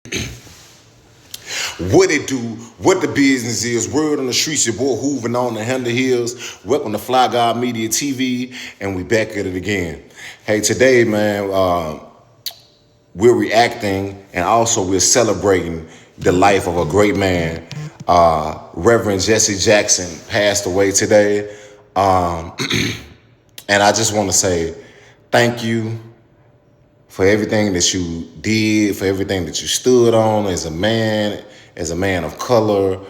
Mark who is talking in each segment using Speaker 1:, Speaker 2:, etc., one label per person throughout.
Speaker 1: What it do, what the business is, word on the streets, your boy hooving on the Hinder Hills. Welcome to Fly God Media TV, and we back at it again. Hey, today, man, we're reacting and also we're celebrating the life of a great man. Rev Jesse Jackson passed away today. And I just want to say thank you for everything that you did, for everything that you stood on as a man of color,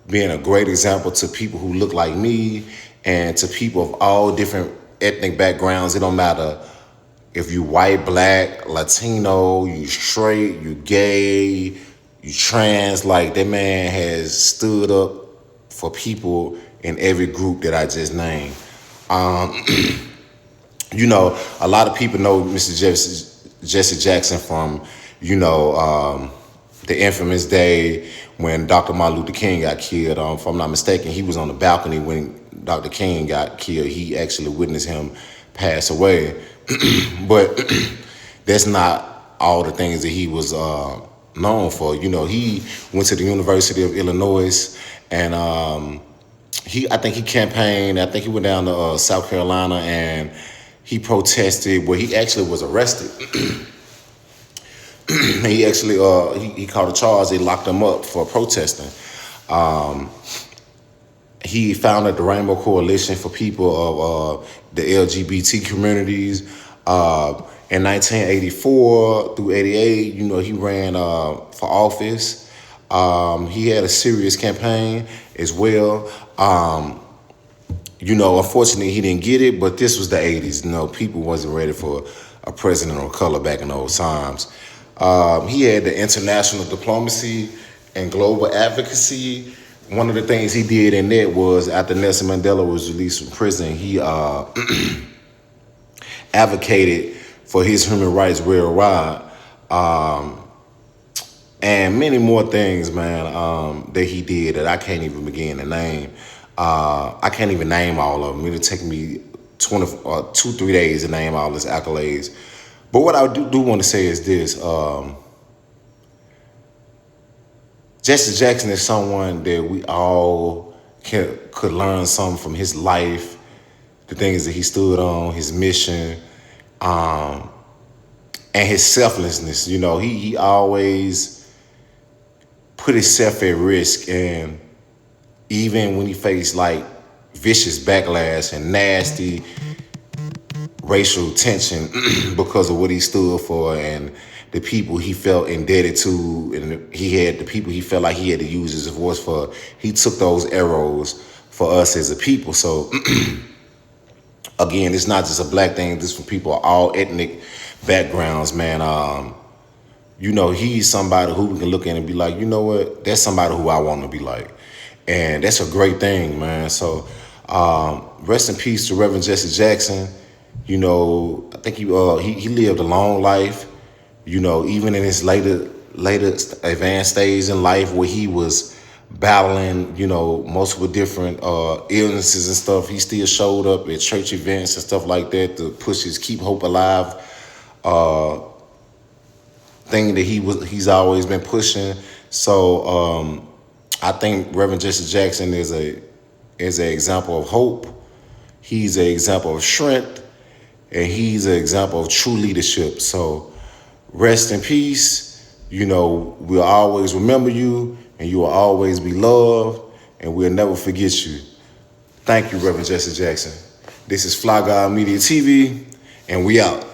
Speaker 1: being a great example to people who look like me and to people of all different ethnic backgrounds. It don't matter if you white, black, Latino, you straight, you gay, you trans. Like, that man has stood up for people in every group that I just named. You know, a lot of people know Mr. Jesse Jackson from, the infamous day when Dr. Martin Luther King got killed. If I'm not mistaken, he was on the balcony when Dr. King got killed. He actually witnessed him pass away. But that's not all the things that he was known for. You know, he went to the University of Illinois, and I think he campaigned. I think he went down to South Carolina, and he protested. Well, he actually was arrested. He actually he caught a charge. They locked him up for protesting. He founded the Rainbow Coalition for people of the LGBT communities. In 1984 through 88, he ran for office. He had a serious campaign as well. Unfortunately, he didn't get it, but this was the 80s. People wasn't ready for a president of color back in those times. He had the international diplomacy and global advocacy. One of the things he did in that was, after Nelson Mandela was released from prison, he advocated for his human rights worldwide, and many more things, man, that he did that I can't even begin to name. I can't even name all of them. It'll take me 2-3 days to name all his accolades. But what I do want to say is this. Jesse Jackson is someone that we all could learn something from his life, the things that he stood on, his mission, and his selflessness. He always put himself at risk, and even when he faced like vicious backlash and nasty racial tension because of what he stood for and the people he felt indebted to, and he had the people he felt like he had to use his voice for. He took those arrows for us as a people. So again, it's not just a black thing. This is for people of all ethnic backgrounds, man. He's somebody who we can look at and be like, you know what? That's somebody who I want to be like. And that's a great thing, man. So rest in peace to Reverend Jesse Jackson. I think he lived a long life. Even in his later advanced stage in life where he was battling, multiple different illnesses and stuff, he still showed up at church events and stuff like that to push his Keep Hope Alive thing that he's always been pushing. So I think Reverend Jesse Jackson is an example of hope. He's an example of strength, and he's an example of true leadership. So rest in peace. We'll always remember you, and you will always be loved, and we'll never forget you. Thank you, Reverend Jesse Jackson. This is Fly God Media TV, and we out.